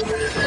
Behold!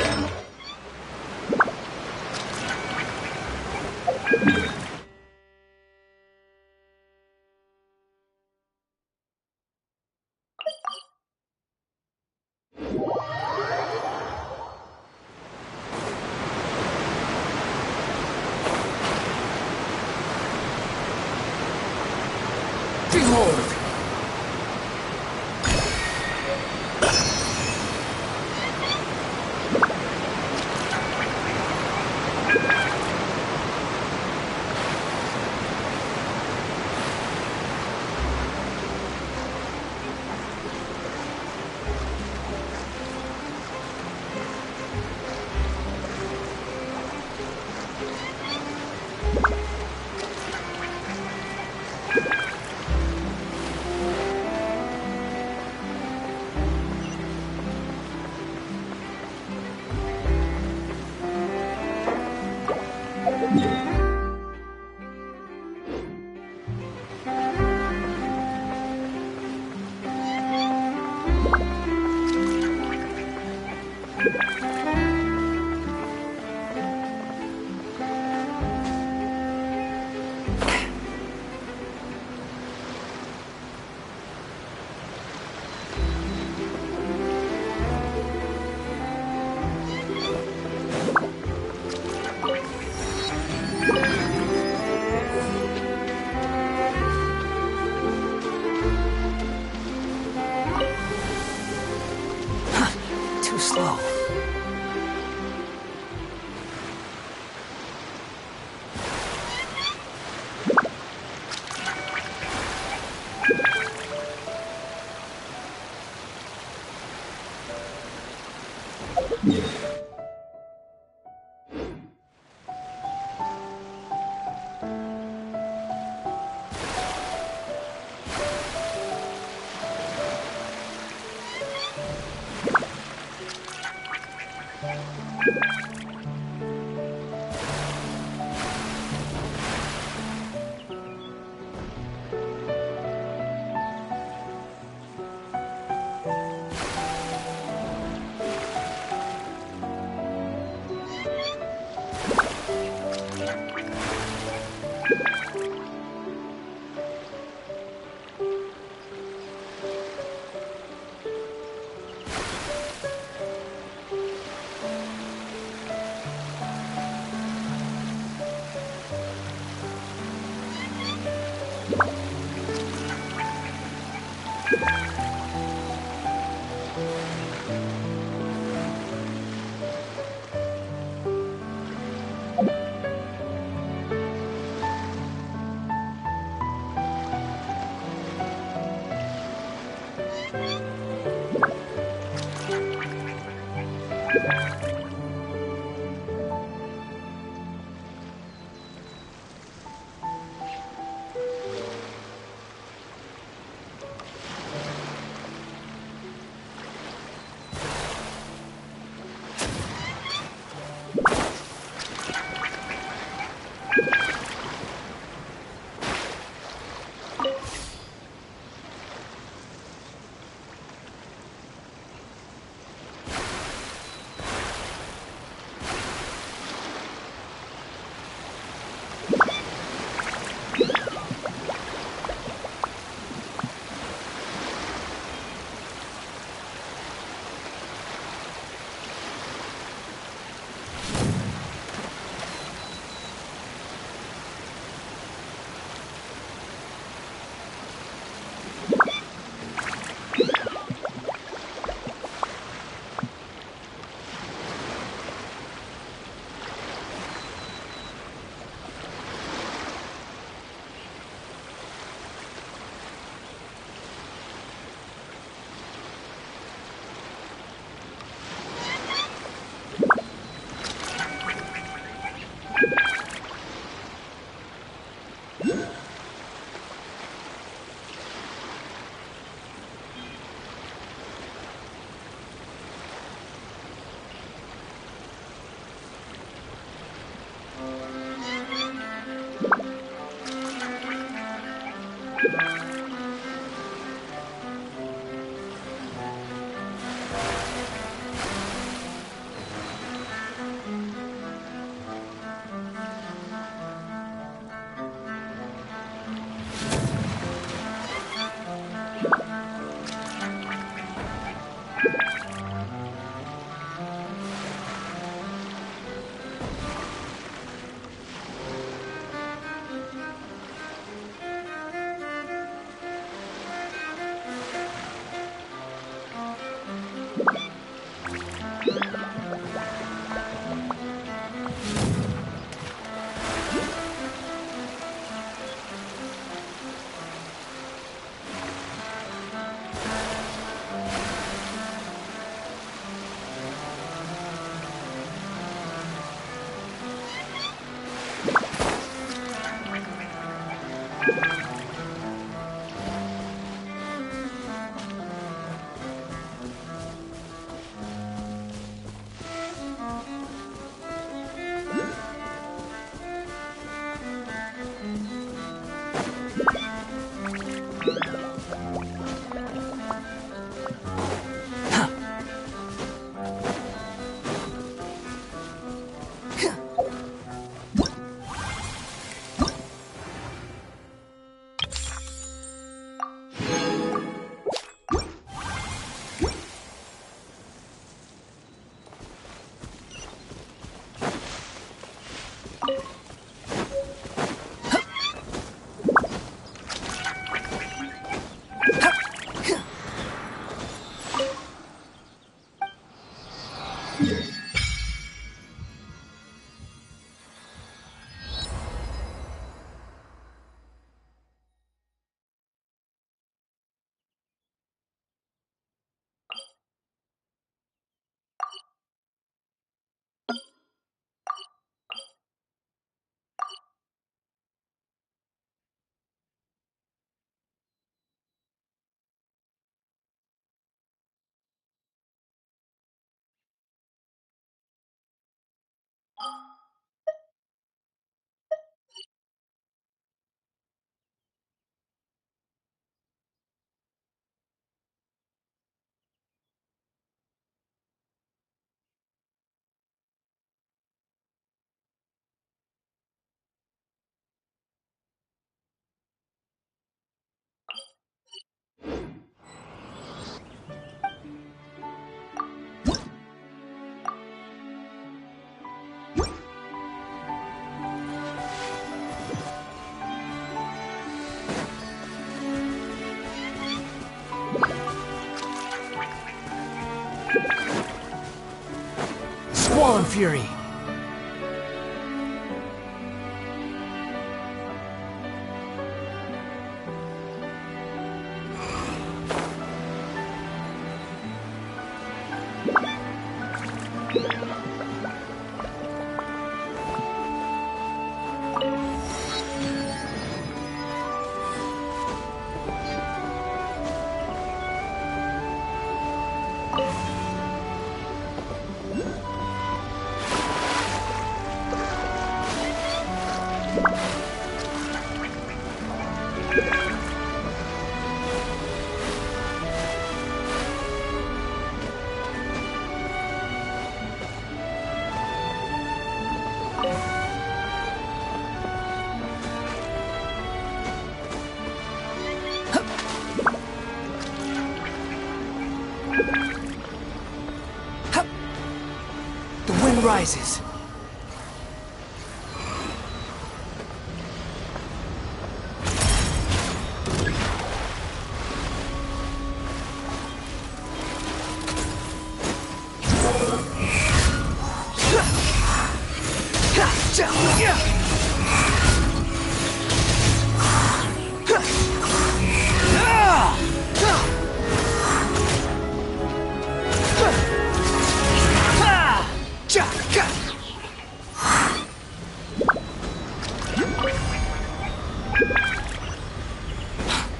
Too slow. Squall Fury! Rises.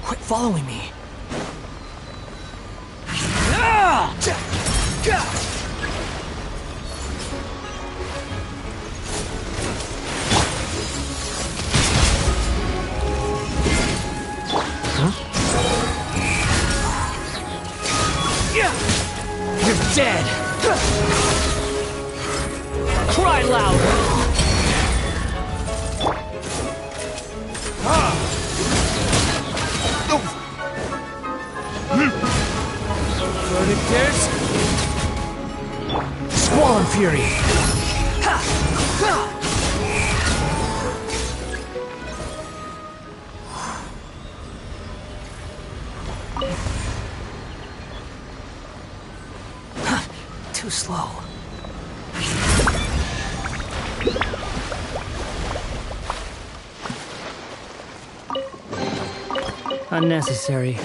Quit following me. You're dead! Cry louder! Verdict Squall and Fury! Too slow. Unnecessary.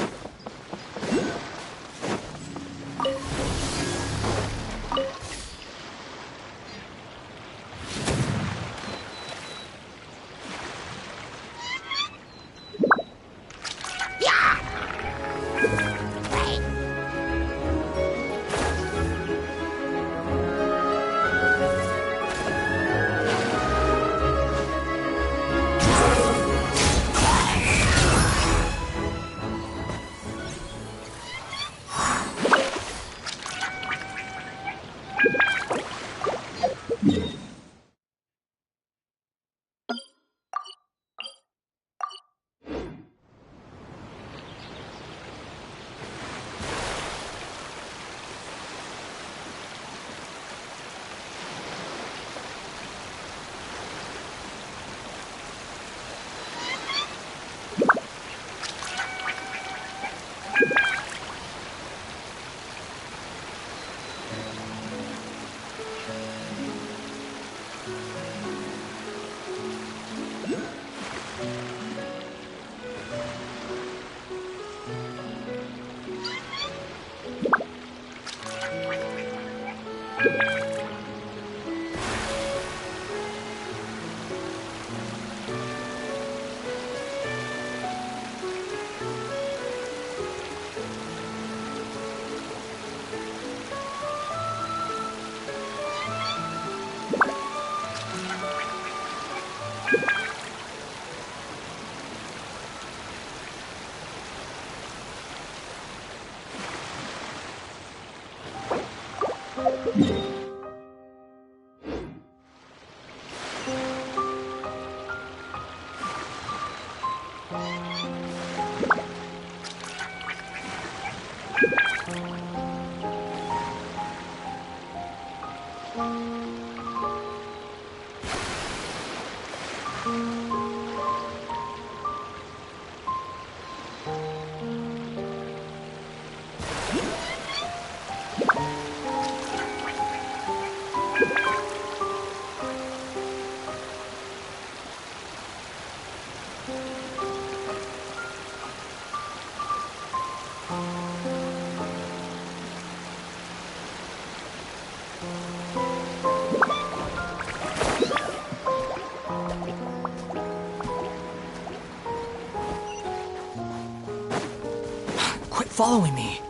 Quit following me.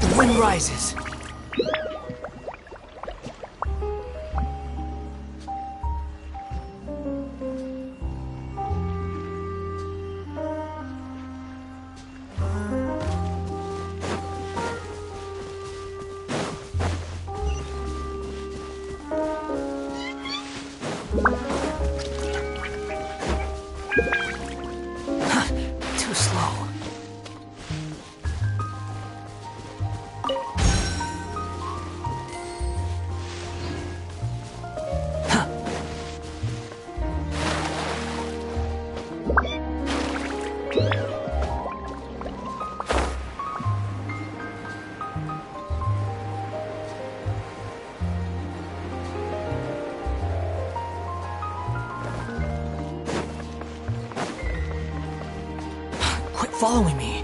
The wind rises. Too slow. Quit following me.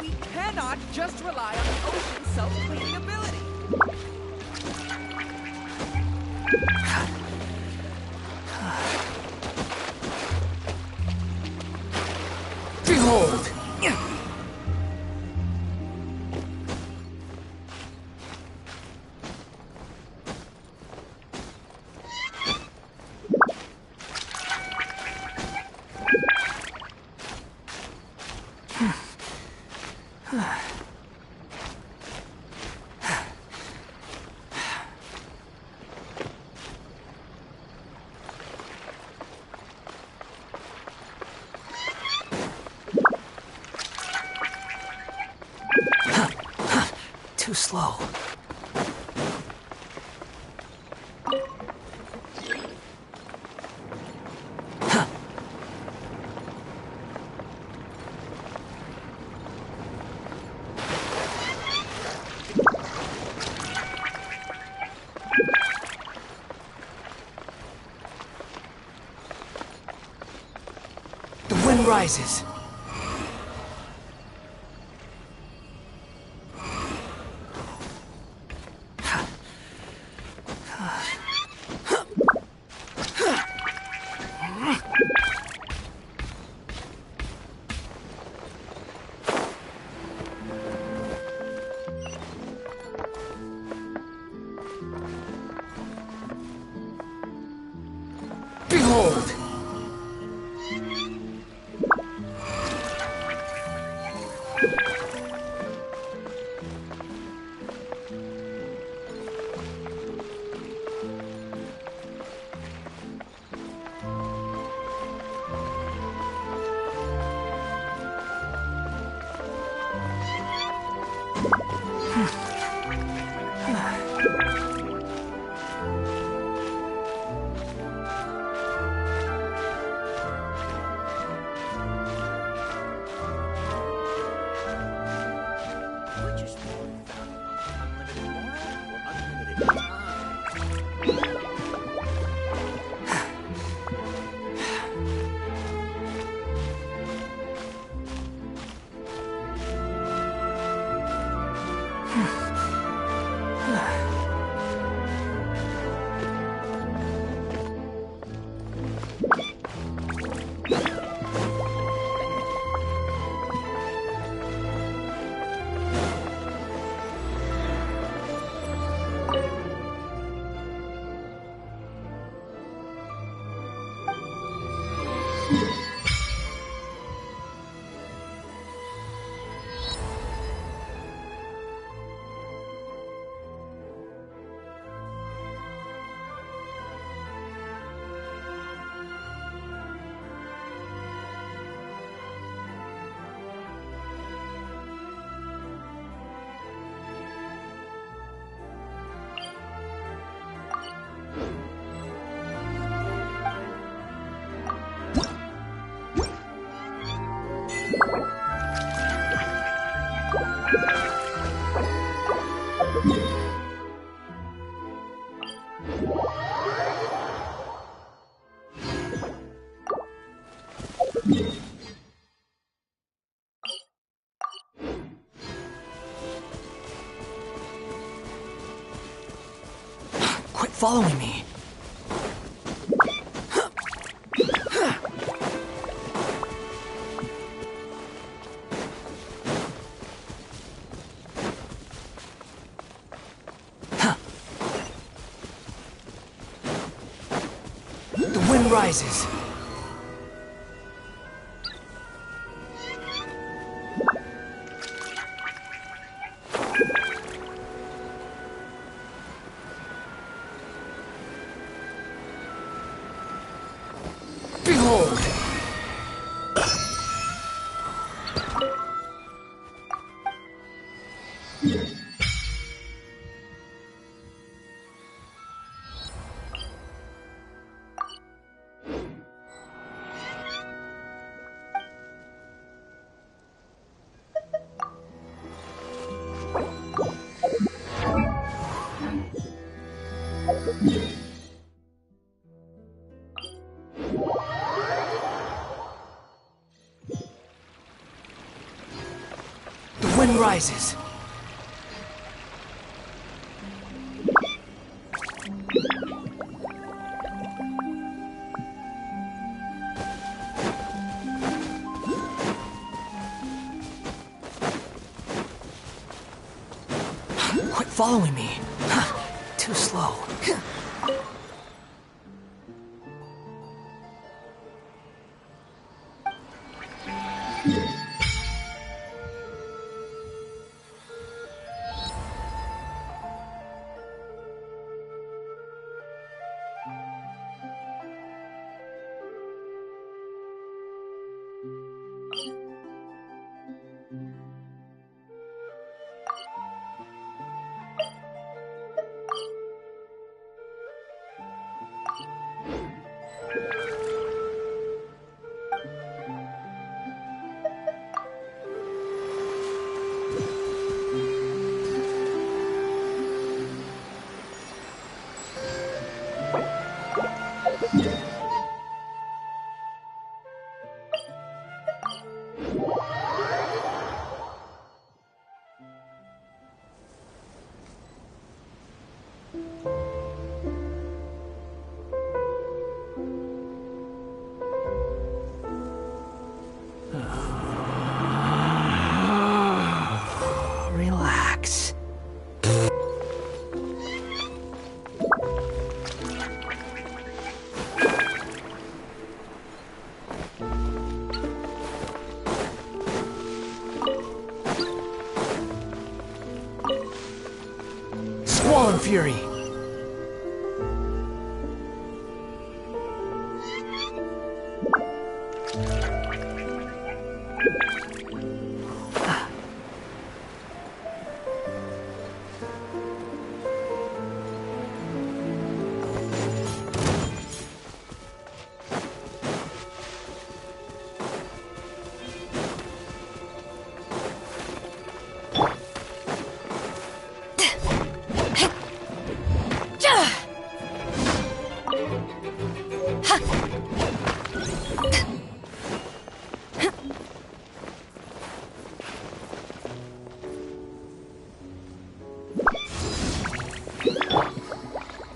We cannot just rely on the ocean's self-cleaning ability. Behold! Too slow. The wind rises. Behold! Which is more fun? Unlimited morale or unlimited time? Quit following me. The wind rises. Behold! The wind rises. Quit following me. Too slow. relax. Squall Fury.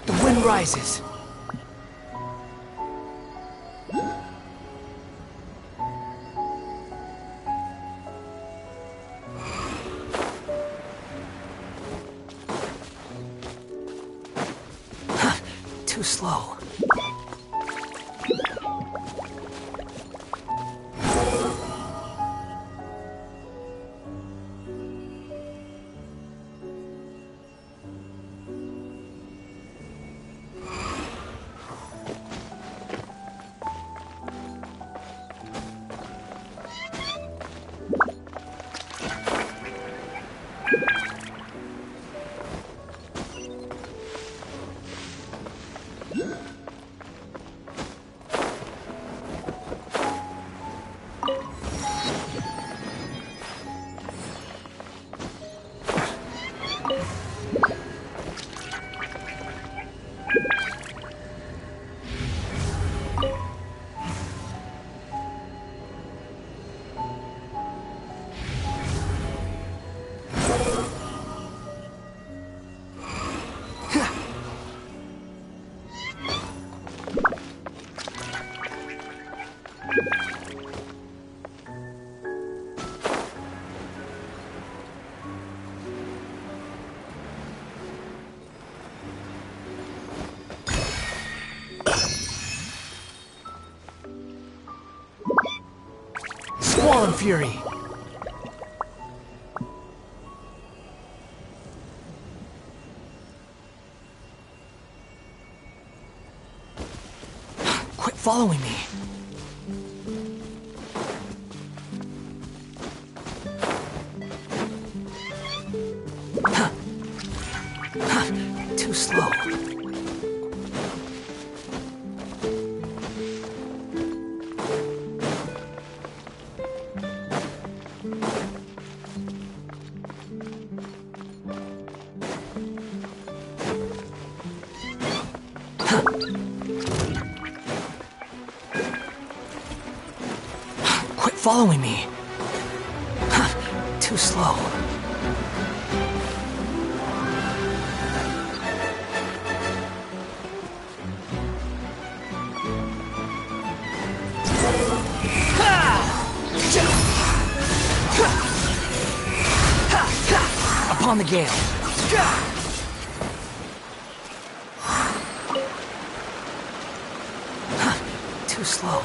The wind rises. Too slow. Squall Fury. Quit following me. Too slow. Quit following me. Too slow. Upon the gale. Too slow.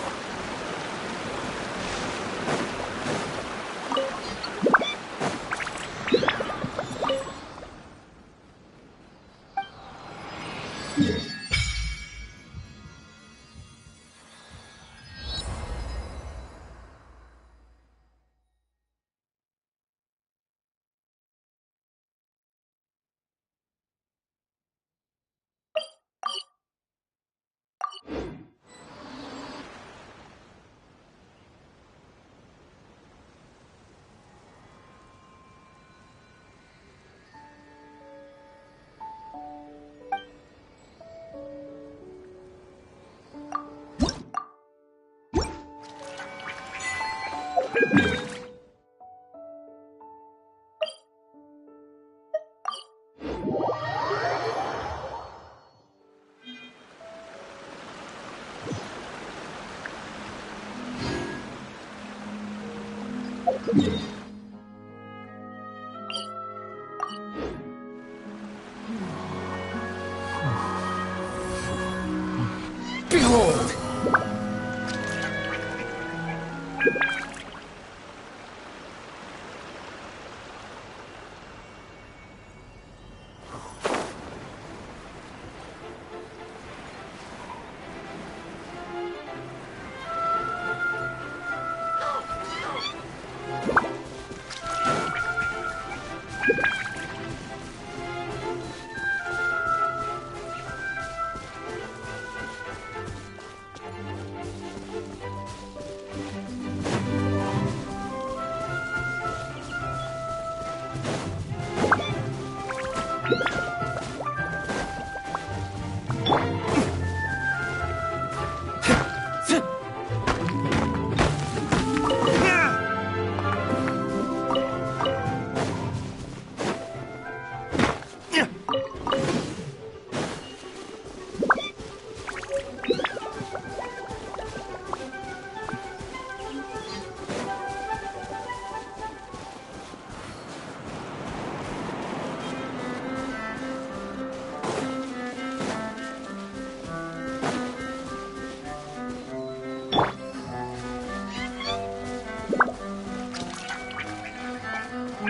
Behold!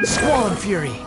Squall and Fury!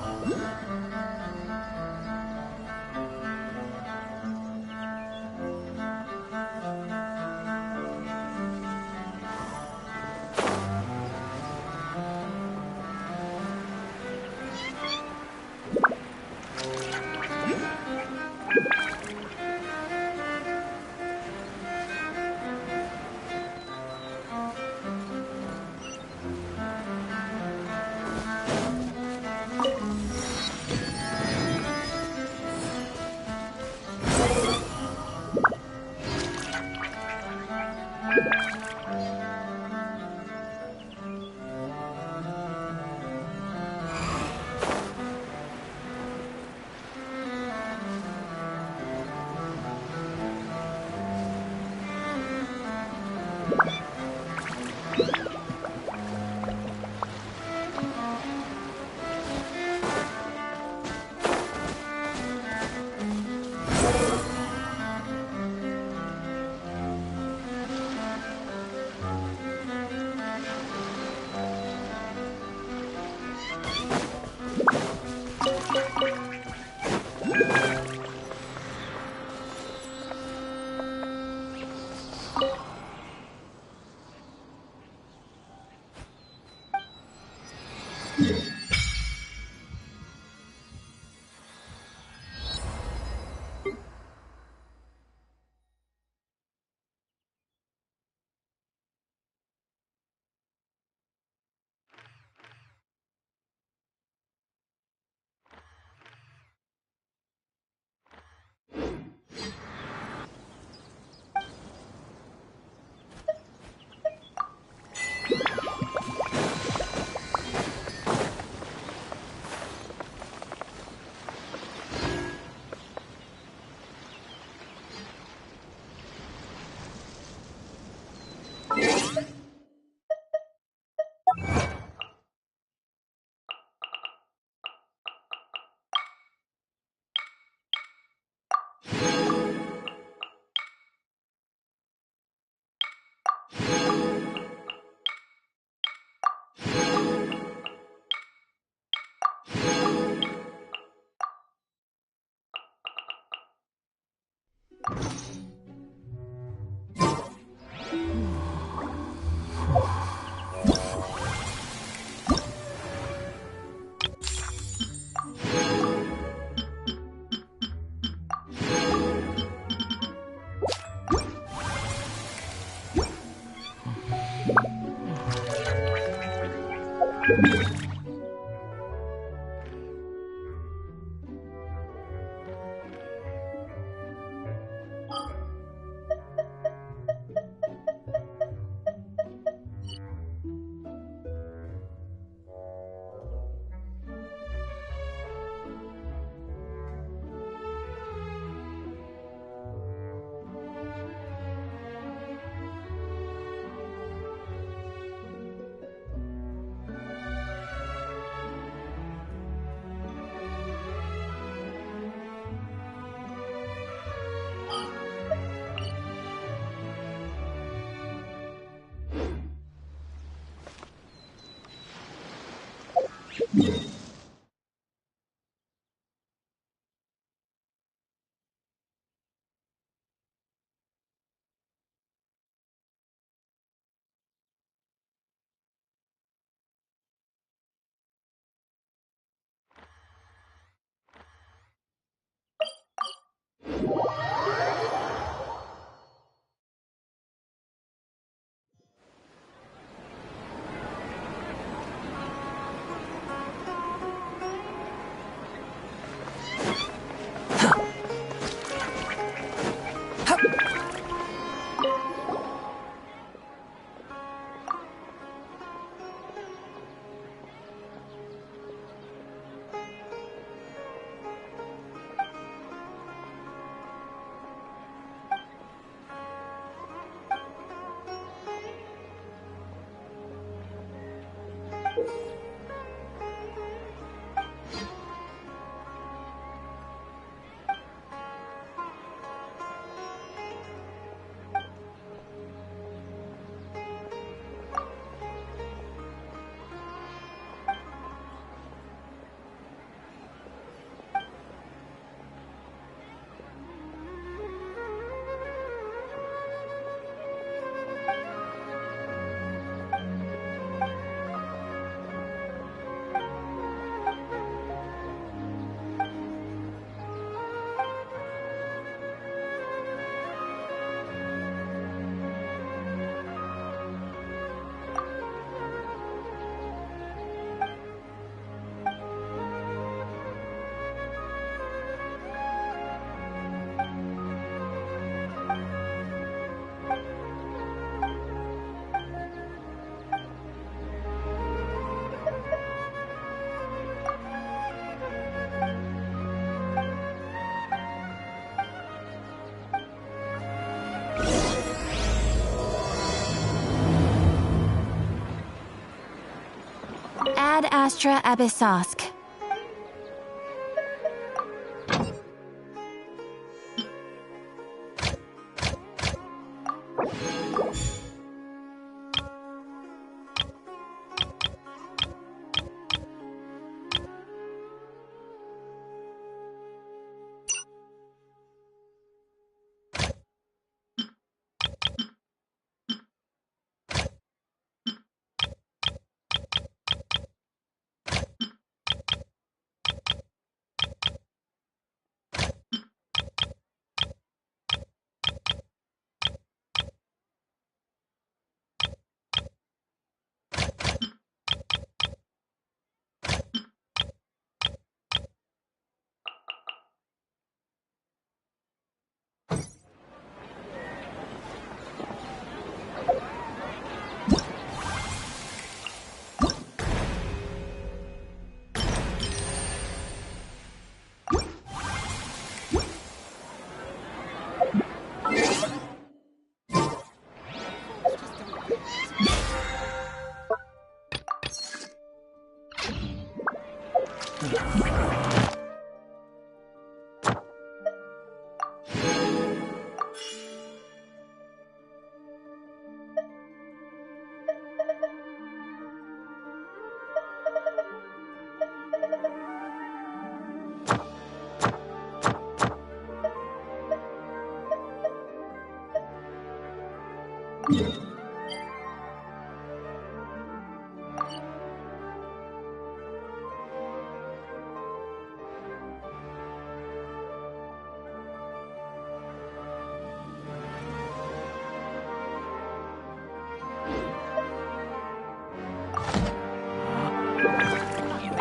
Ad Astra Abyssosque.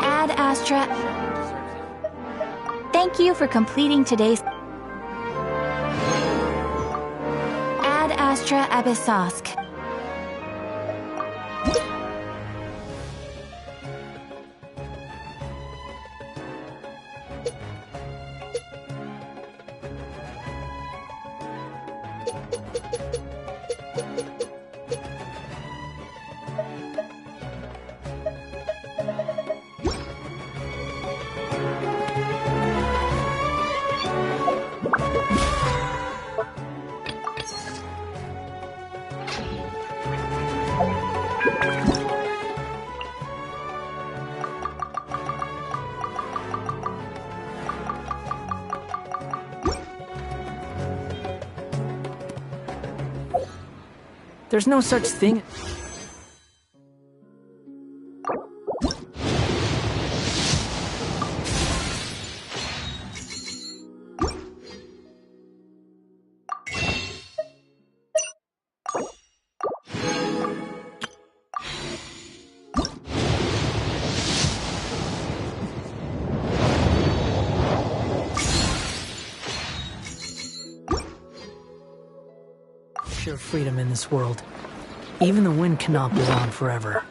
Ad Astra. Thank you for completing today's Ad Astra Abyssosque. There's no such thing. Pure freedom in this world. Even the wind cannot go on forever.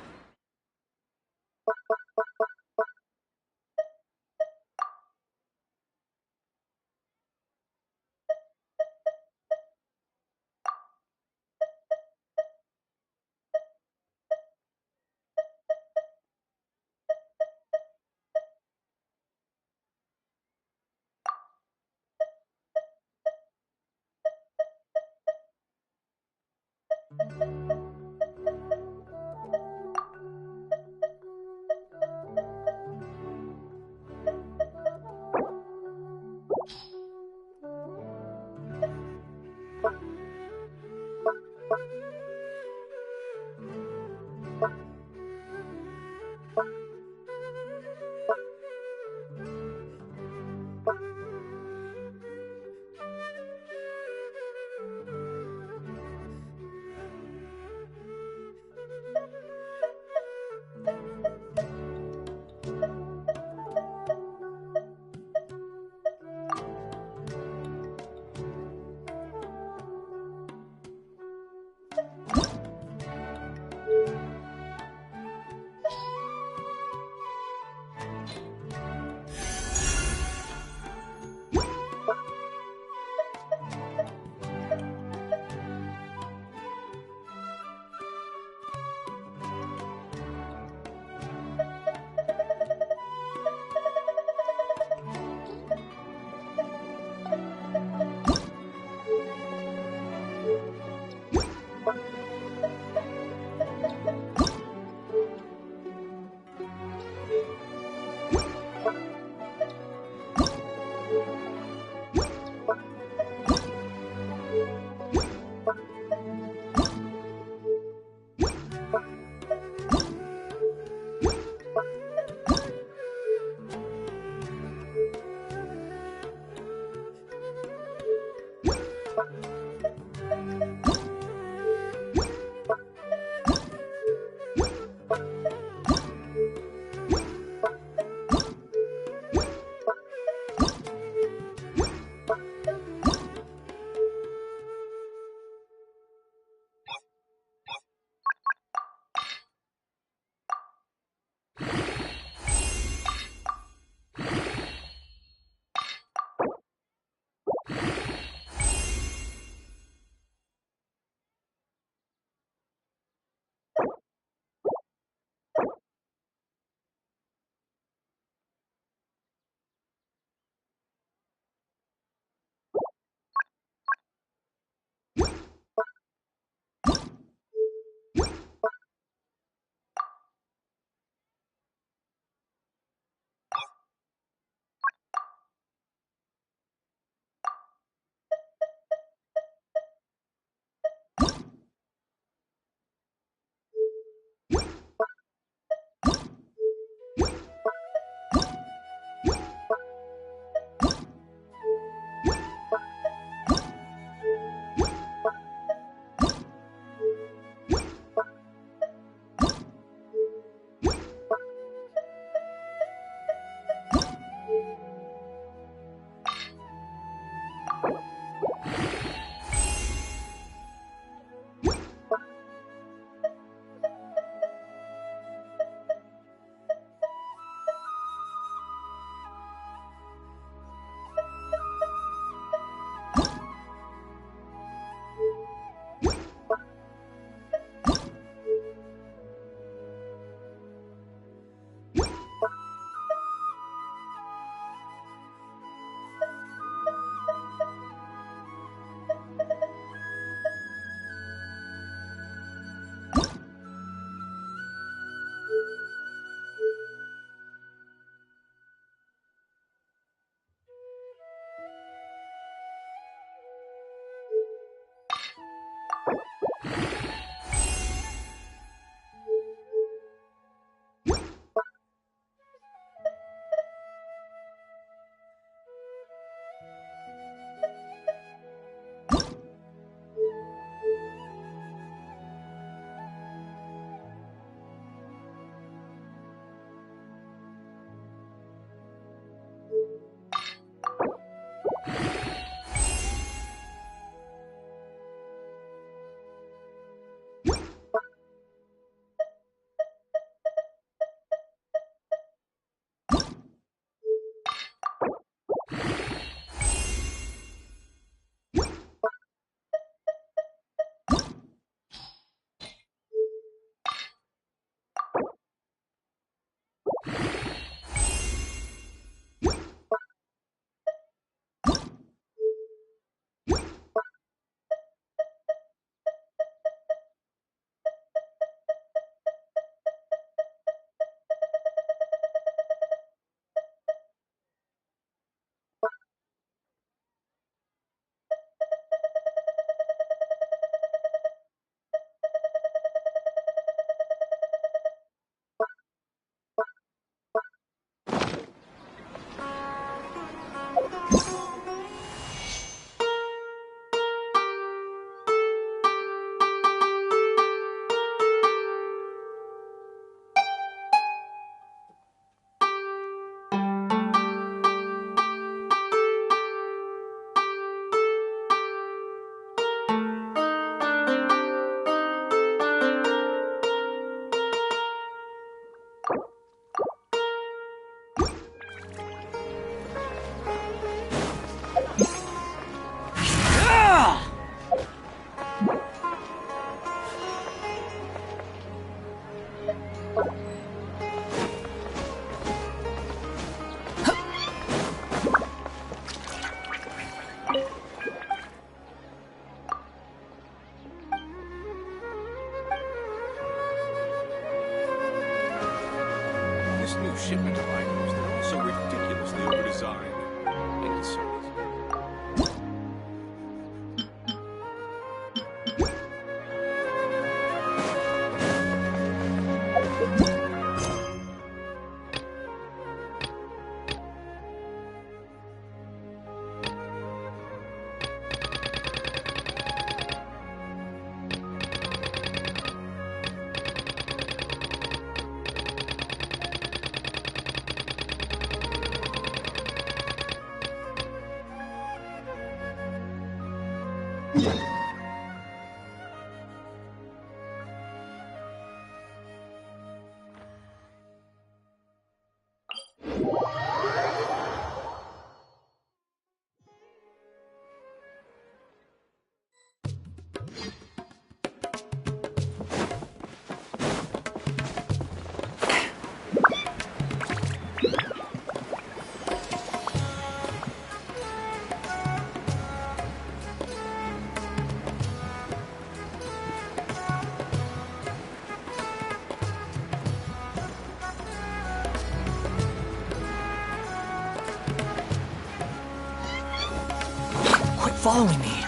Quit following me.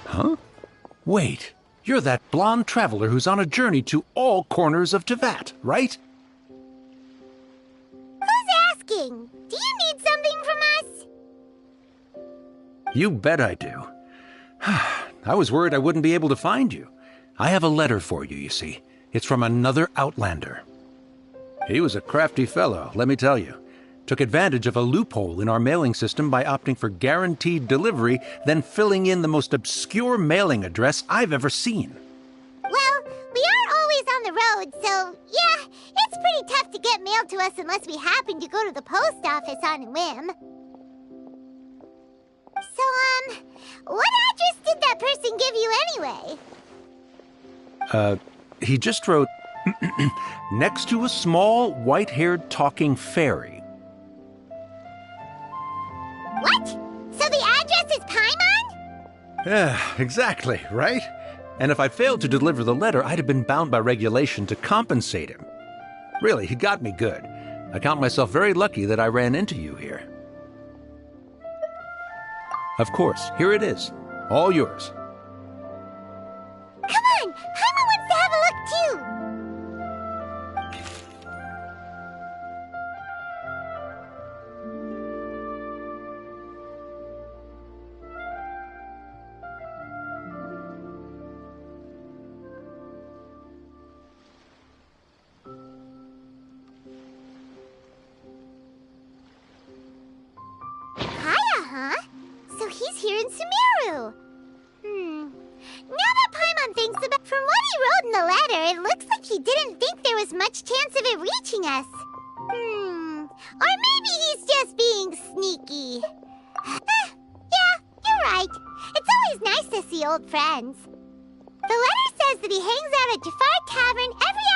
Huh? Wait, you're that blonde traveler who's on a journey to all corners of Teyvat, right? Who's asking? Do you need something from us? You bet I do. I was worried I wouldn't be able to find you. I have a letter for you, you see. It's from another Outlander. He was a crafty fellow, let me tell you. Took advantage of a loophole in our mailing system by opting for guaranteed delivery, then filling in the most obscure mailing address I've ever seen. Well, we aren't always on the road, so yeah, it's pretty tough to get mail to us unless we happen to go to the post office on a whim. So, what address did that person give you anyway? He just wrote, next to a small, white-haired talking fairy. What? So the address is Paimon? Yeah, exactly, right? And if I failed to deliver the letter, I'd have been bound by regulation to compensate him. Really, he got me good. I count myself very lucky that I ran into you here. Of course, here it is. All yours. Come on! Paimon wants to have a look too! Kaya, huh? So he's here in Sumeru. Now that Paimon thinks about from what he wrote in the letter, it looks like he didn't think there was much chance of it reaching us. Or maybe he's just being sneaky. Yeah, you're right. It's always nice to see old friends. The letter says that he hangs out at Jafar Tavern every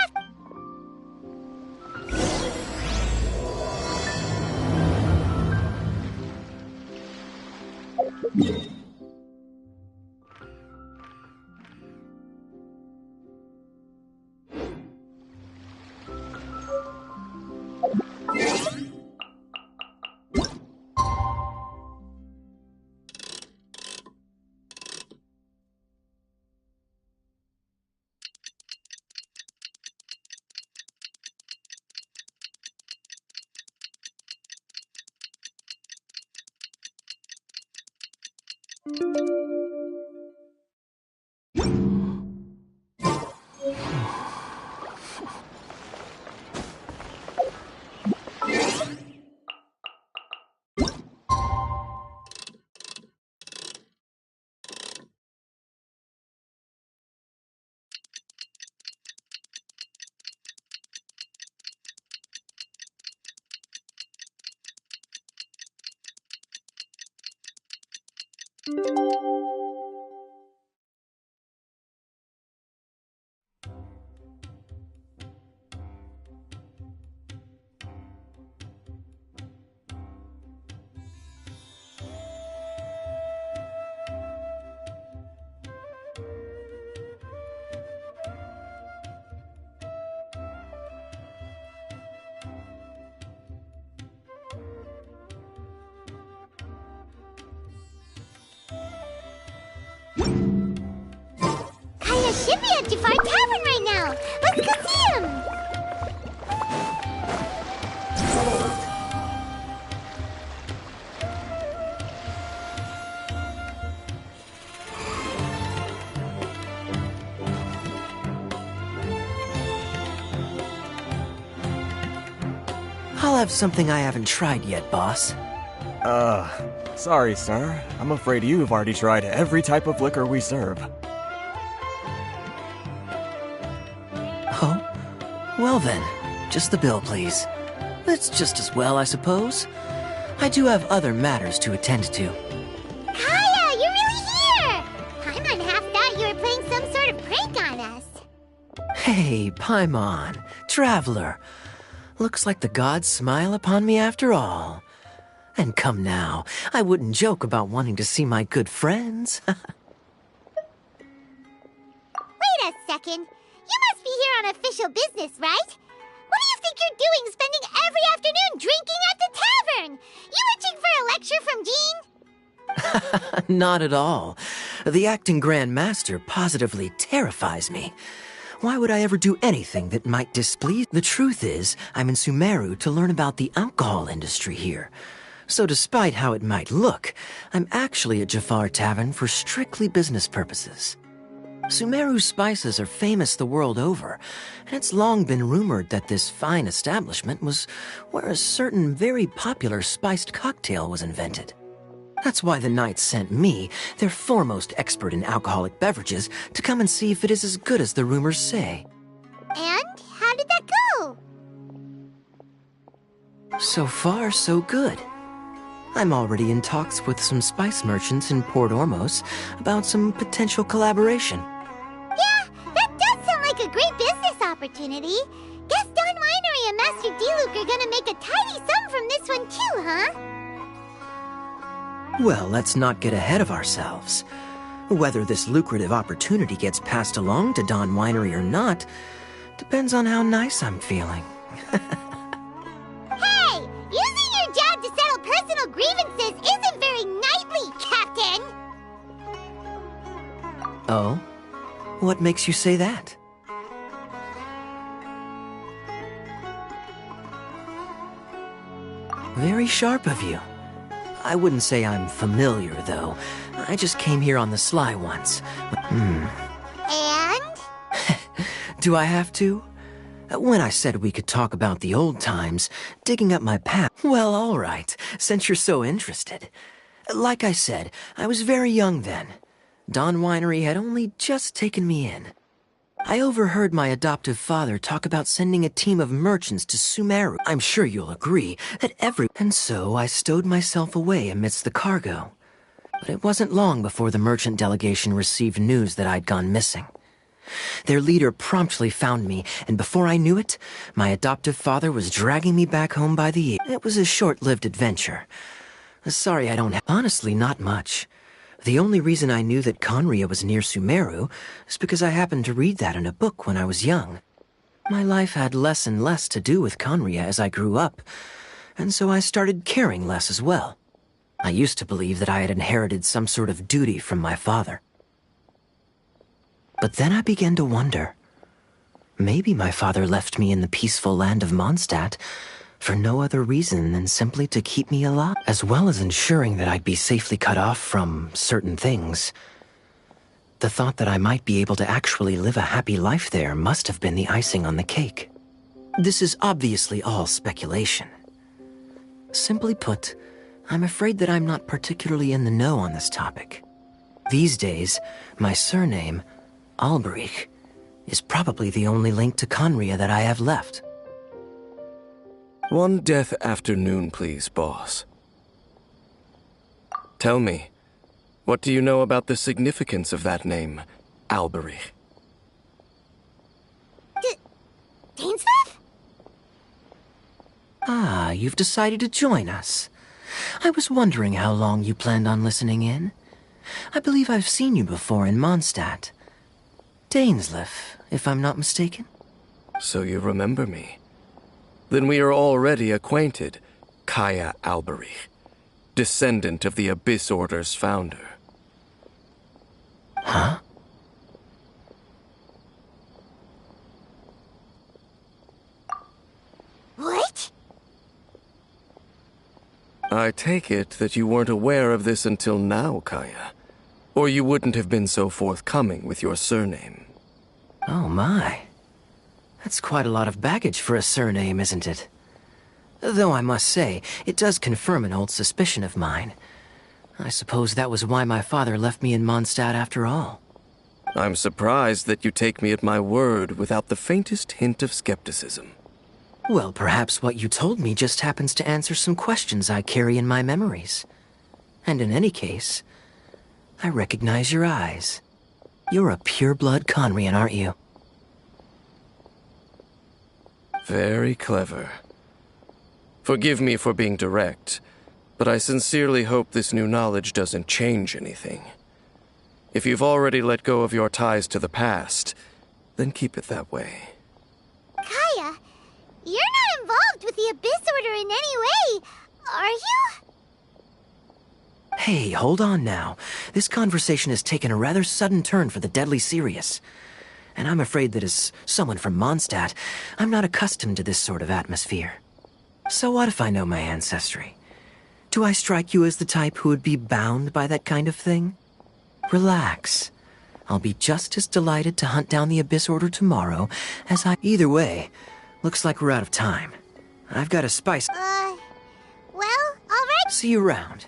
Kaya should be at Jafar Tavern right now. Let's go see him. I'll have something I haven't tried yet, boss. Sorry, sir. I'm afraid you've already tried every type of liquor we serve. Oh? Well then, just the bill, please. That's just as well, I suppose. I do have other matters to attend to. Kaya, you're really here! Paimon half thought you were playing some sort of prank on us. Hey, Paimon, traveler. Looks like the gods smile upon me after all. And come now, I wouldn't joke about wanting to see my good friends. Wait a second. You must be here on official business, right? What do you think you're doing spending every afternoon drinking at the tavern? You itching for a lecture from Jean? Not at all. The acting Grand Master positively terrifies me. Why would I ever do anything that might displease? The truth is, I'm in Sumeru to learn about the alcohol industry here. So despite how it might look, I'm actually at Jafar Tavern for strictly business purposes. Sumeru spices are famous the world over, and it's long been rumored that this fine establishment was where a certain very popular spiced cocktail was invented. That's why the Knights sent me, their foremost expert in alcoholic beverages, to come and see if it is as good as the rumors say. And how did that go? So far, so good. I'm already in talks with some spice merchants in Port Ormos about some potential collaboration. Yeah, that does sound like a great business opportunity. Guess Don Winery and Master D-Luke are gonna make a tidy sum from this one too, huh? Well, let's not get ahead of ourselves. Whether this lucrative opportunity gets passed along to Don Winery or not depends on how nice I'm feeling. Hey, using your job to settle personal grievances isn't very knightly, Captain! Oh? What makes you say that? Very sharp of you. I wouldn't say I'm familiar, though. I just came here on the sly once. And? Do I have to? When I said we could talk about the old times, digging up my past... Well, all right, since you're so interested. Like I said, I was very young then. Don Winery had only just taken me in. I overheard my adoptive father talk about sending a team of merchants to Sumeru. I'm sure you'll agree that And so I stowed myself away amidst the cargo. But it wasn't long before the merchant delegation received news that I'd gone missing. Their leader promptly found me, and before I knew it, my adoptive father was dragging me back home by the ear. It was a short-lived adventure. Sorry I don't have... Honestly, not much. The only reason I knew that Conria was near Sumeru is because I happened to read that in a book when I was young. My life had less and less to do with Conria as I grew up, and so I started caring less as well. I used to believe that I had inherited some sort of duty from my father. But then I began to wonder. Maybe my father left me in the peaceful land of Mondstadt for no other reason than simply to keep me alive, as well as ensuring that I'd be safely cut off from certain things. The thought that I might be able to actually live a happy life there must have been the icing on the cake. This is obviously all speculation. Simply put, I'm afraid that I'm not particularly in the know on this topic. These days, my surname, Alberich, is probably the only link to Conria that I have left. One death afternoon, please, boss. Tell me, what do you know about the significance of that name, Alberich? Dainsleif? Ah, you've decided to join us. I was wondering how long you planned on listening in. I believe I've seen you before in Mondstadt. Dainsleif, if I'm not mistaken. So you remember me. Then we are already acquainted, Kaya Alberich, descendant of the Abyss Order's founder. Huh? What? I take it that you weren't aware of this until now, Kaya. Or you wouldn't have been so forthcoming with your surname. Oh my. That's quite a lot of baggage for a surname, isn't it? Though I must say, it does confirm an old suspicion of mine. I suppose that was why my father left me in Mondstadt after all. I'm surprised that you take me at my word without the faintest hint of skepticism. Well, perhaps what you told me just happens to answer some questions I carry in my memories. And in any case, I recognize your eyes. You're a pure-blood Conrian, aren't you? Very clever. Forgive me for being direct, but I sincerely hope this new knowledge doesn't change anything. If you've already let go of your ties to the past, then keep it that way. Kaya, you're not involved with the Abyss Order in any way, are you? Hey, hold on now. This conversation has taken a rather sudden turn for the deadly serious. And I'm afraid that as someone from Mondstadt, I'm not accustomed to this sort of atmosphere. So what if I know my ancestry? Do I strike you as the type who would be bound by that kind of thing? Relax. I'll be just as delighted to hunt down the Abyss Order tomorrow as I... Either way, looks like we're out of time. I've got a spice... Well, alright. See you around.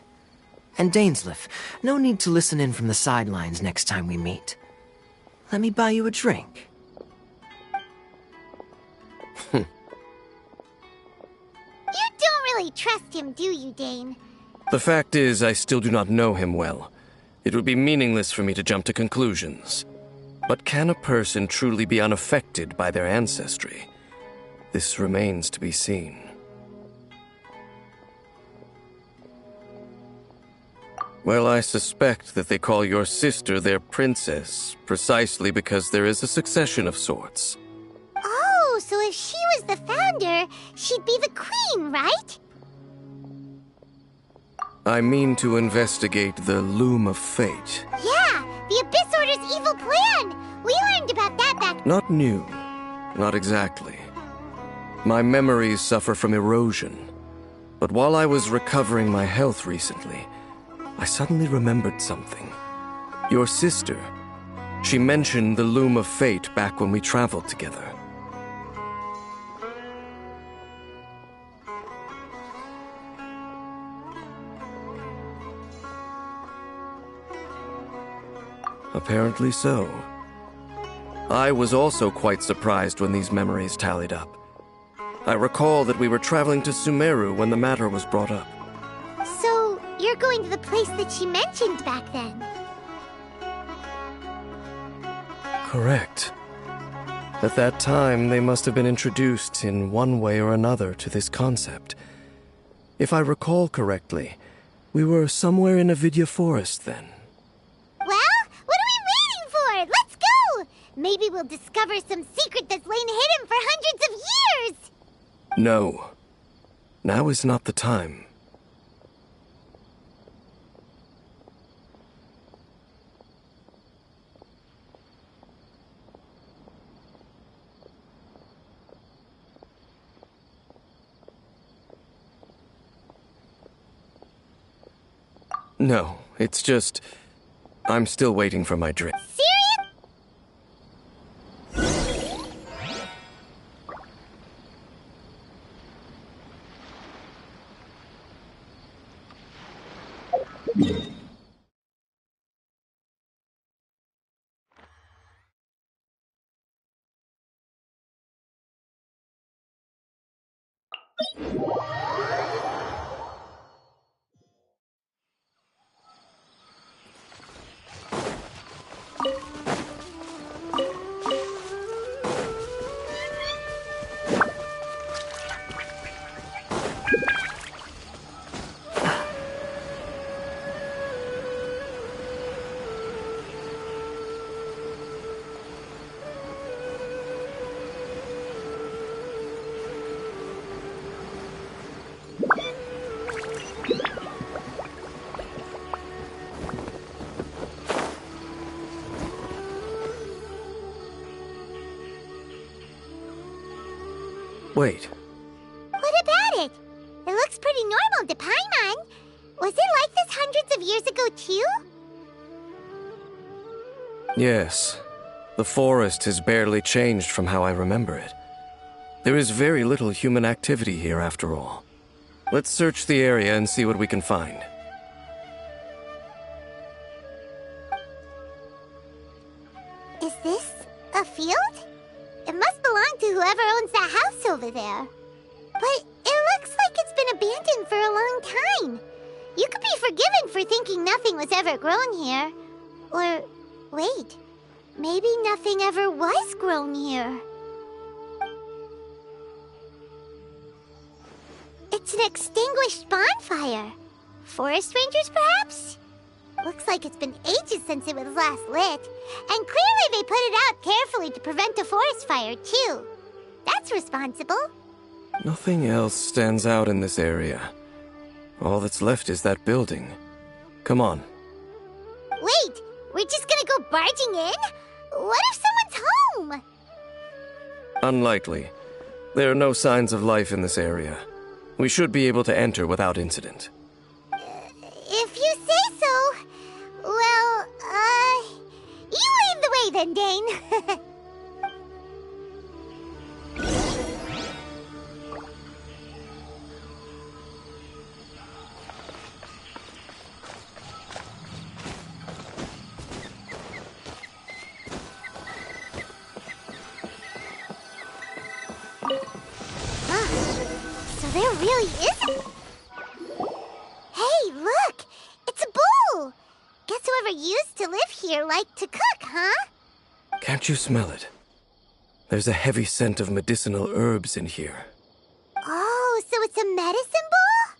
And Dainsleif, no need to listen in from the sidelines next time we meet. Let me buy you a drink. You don't really trust him, do you, Dane? The fact is, I still do not know him well. It would be meaningless for me to jump to conclusions. But can a person truly be unaffected by their ancestry? This remains to be seen. Well, I suspect that they call your sister their princess, precisely because there is a succession of sorts. Oh, so if she was the founder, she'd be the queen, right? I mean to investigate the Loom of Fate. Yeah, the Abyss Order's evil plan! We learned about that back... Not new. Not exactly. My memories suffer from erosion. But while I was recovering my health recently, I suddenly remembered something. Your sister. She mentioned the Loom of Fate back when we traveled together. Apparently so. I was also quite surprised when these memories tallied up. I recall that we were traveling to Sumeru when the matter was brought up. So, you're going to the place that she mentioned back then? Correct. At that time, they must have been introduced in one way or another to this concept. If I recall correctly, we were somewhere in Avidya Forest then. Well, what are we waiting for? Let's go! Maybe we'll discover some secret that's lain hidden for hundreds of years! No. Now is not the time. No, it's just... I'm still waiting for my drink. Serious? Wait. What about it? It looks pretty normal to Paimon. Was it like this hundreds of years ago, too? Yes. The forest has barely changed from how I remember it. There is very little human activity here after all. Let's search the area and see what we can find. Is this a field? It must belong to whoever owns that house over there. But it looks like it's been abandoned for a long time. You could be forgiven for thinking nothing was ever grown here. Or, wait, maybe nothing ever was grown here. It's an extinguished bonfire. Forest rangers, perhaps? Looks like it's been ages since it was last lit. And clearly they put it out carefully to prevent a forest fire, too. That's responsible. Nothing else stands out in this area. All that's left is that building. Come on. Wait, we're just gonna go barging in? What if someone's home? Unlikely. There are no signs of life in this area. We should be able to enter without incident. If you say so. Well, you lead the way then, Dane. So there really is. Hey, look! It's a bull! Guess whoever used to live here liked to cook, huh? Can't you smell it? There's a heavy scent of medicinal herbs in here. Oh, so it's a medicine bull?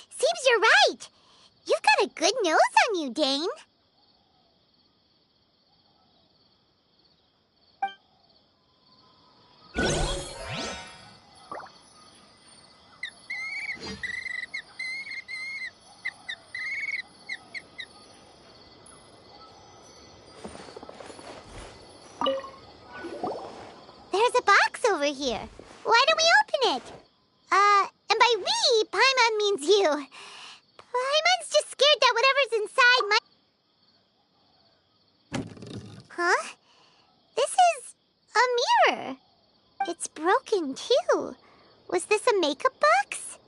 Seems you're right. You've got a good nose on you, Dane. There's a box over here. Why don't we open it? And by we, Paimon means you. Paimon's just scared that whatever's inside might... Huh? This is a mirror. It's broken, too. Was this a makeup box?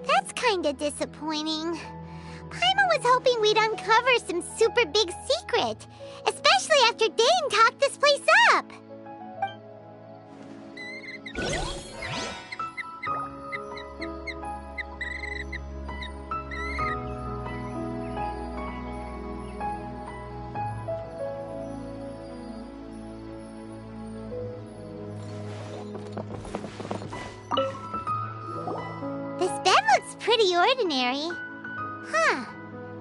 That's kinda disappointing. Paimon was hoping we'd uncover some super big secret, especially after Dane talked this place up. Pretty ordinary. Huh.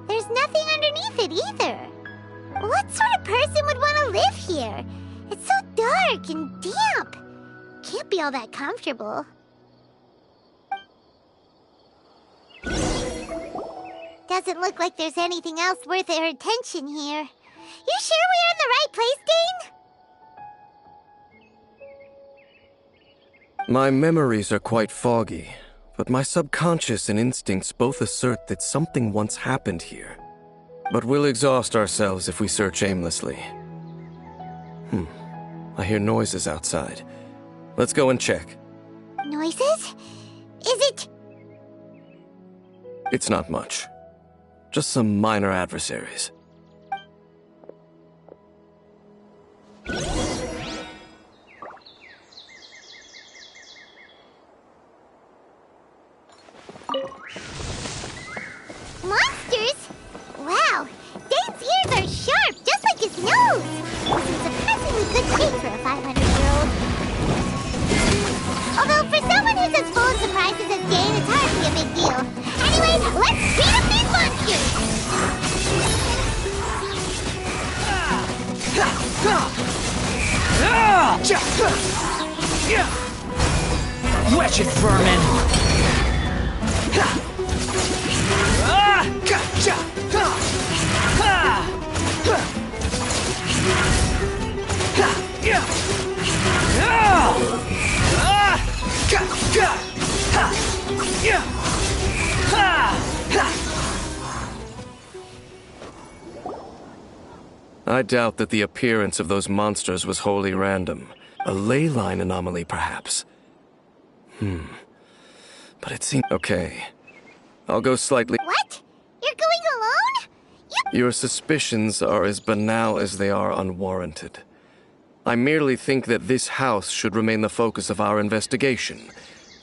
There's nothing underneath it either. What sort of person would want to live here? It's so dark and damp. Can't be all that comfortable. Doesn't look like there's anything else worth our attention here. You sure we're in the right place, Dane? My memories are quite foggy. But my subconscious and instincts both assert that something once happened here. But we'll exhaust ourselves if we search aimlessly. I hear noises outside. Let's go and check. Noises? Is it... It's not much. Just some minor adversaries. Monsters? Wow, Dane's ears are sharp, just like his nose. It's in surprisingly good shape for a 500-year-old. Although for someone who's as full of surprises as Dane, it's hardly a big deal. Anyway, let's beat up these monsters! Wretched vermin! I doubt that the appearance of those monsters was wholly random. A ley line anomaly, perhaps. But it seems... Okay. I'll go slightly... What? You're going alone? Your suspicions are as banal as they are unwarranted. I merely think that this house should remain the focus of our investigation.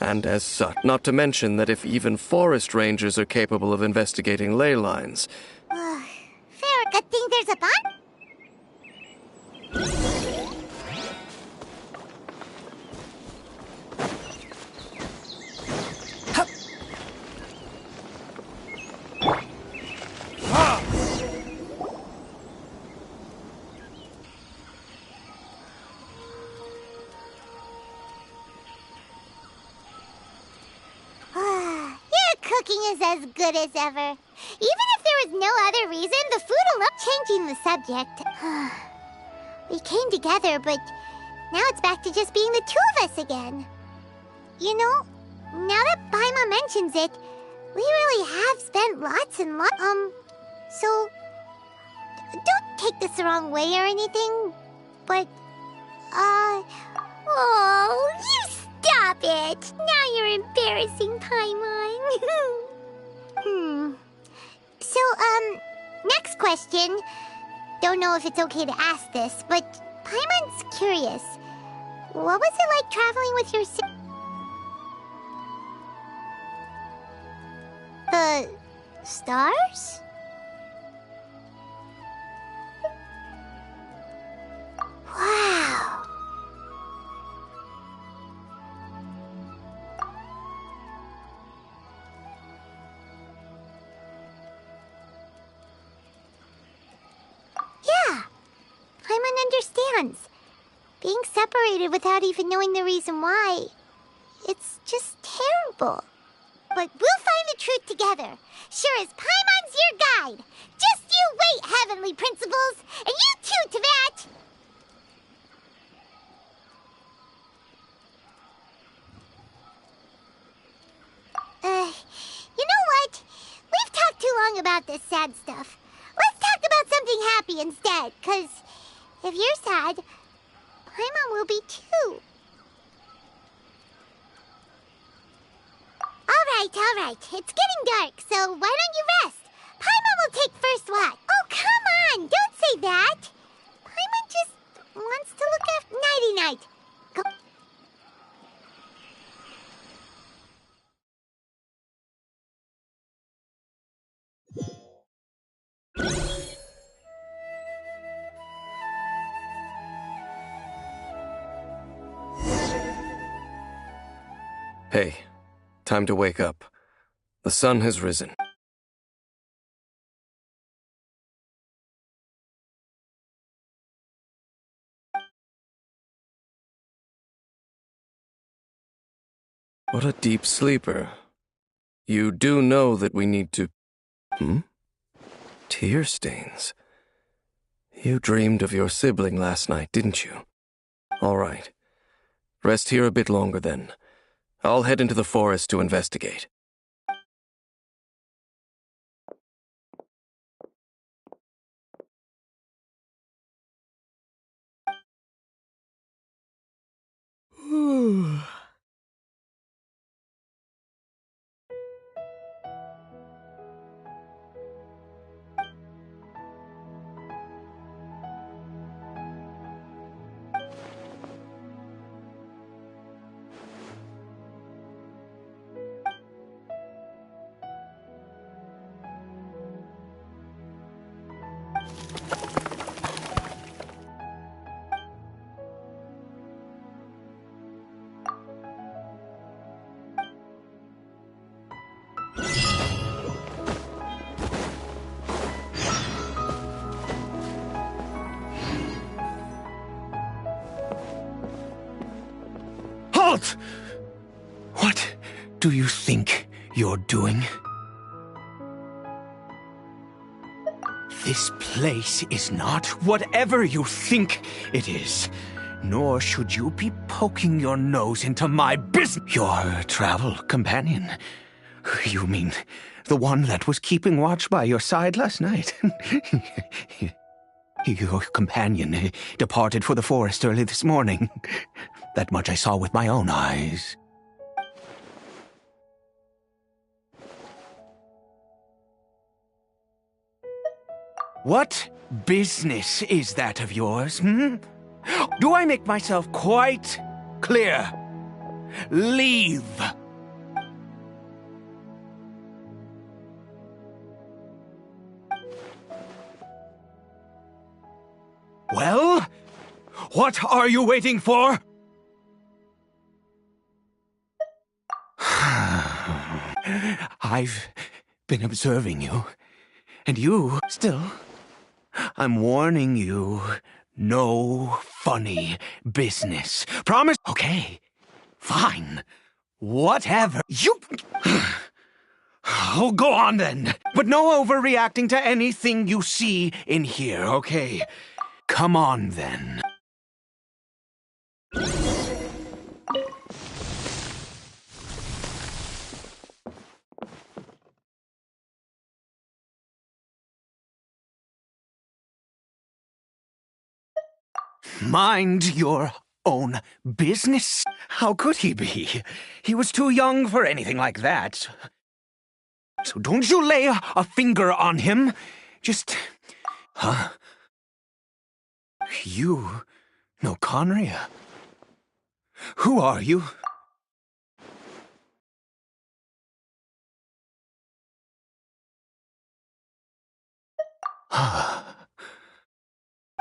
And as such, not to mention that if even forest rangers are capable of investigating ley lines... Fair. Good thing there's a bond. Cooking is as good as ever. Even if there was no other reason, the food alone... Changing the subject. We came together, but now it's back to just being the two of us again. You know, now that Paimon mentions it, we really have spent lots and lots... So... Don't take this the wrong way or anything, but... Oh, you stop it! Now you're embarrassing, Paimon. So, next question. Don't know if it's okay to ask this, but Paimon's curious. What was it like traveling with your The stars? Wow. Yeah, Paimon understands. Being separated without even knowing the reason why, it's just terrible. But we'll find the truth together. Sure as Paimon's your guide. Just you wait, Heavenly Principles, and you too, Teyvat! You know what? We've talked too long about this sad stuff. Let's talk about something happy instead, 'cause if you're sad, Paimon will be too. All right. It's getting dark, so why don't you rest? Paimon will take first watch. Oh, come on! Don't say that! Paimon just wants to look after... Nighty-night. Go... Hey, time to wake up. The sun has risen. What a deep sleeper. You do know that we need to... Tear stains. You dreamed of your sibling last night, didn't you? All right. Rest here a bit longer then. I'll head into the forest to investigate. Halt! What do you think you're doing? This place is not whatever you think it is. Nor should you be poking your nose into my business. Your travel companion. You mean the one that was keeping watch by your side last night? Your companion departed for the forest early this morning. That much I saw with my own eyes. What business is that of yours, hmm? Do I make myself quite clear? Leave! Well, what are you waiting for? I've been observing you, and you still. I'm warning you, no funny business. Promise? Okay, fine, whatever. You... Oh, go on then. But no overreacting to anything you see in here, okay? Come on then. Mind your own business? How could he be? He was too young for anything like that. So don't you lay a finger on him. Just... Huh? You know Conria? Who are you?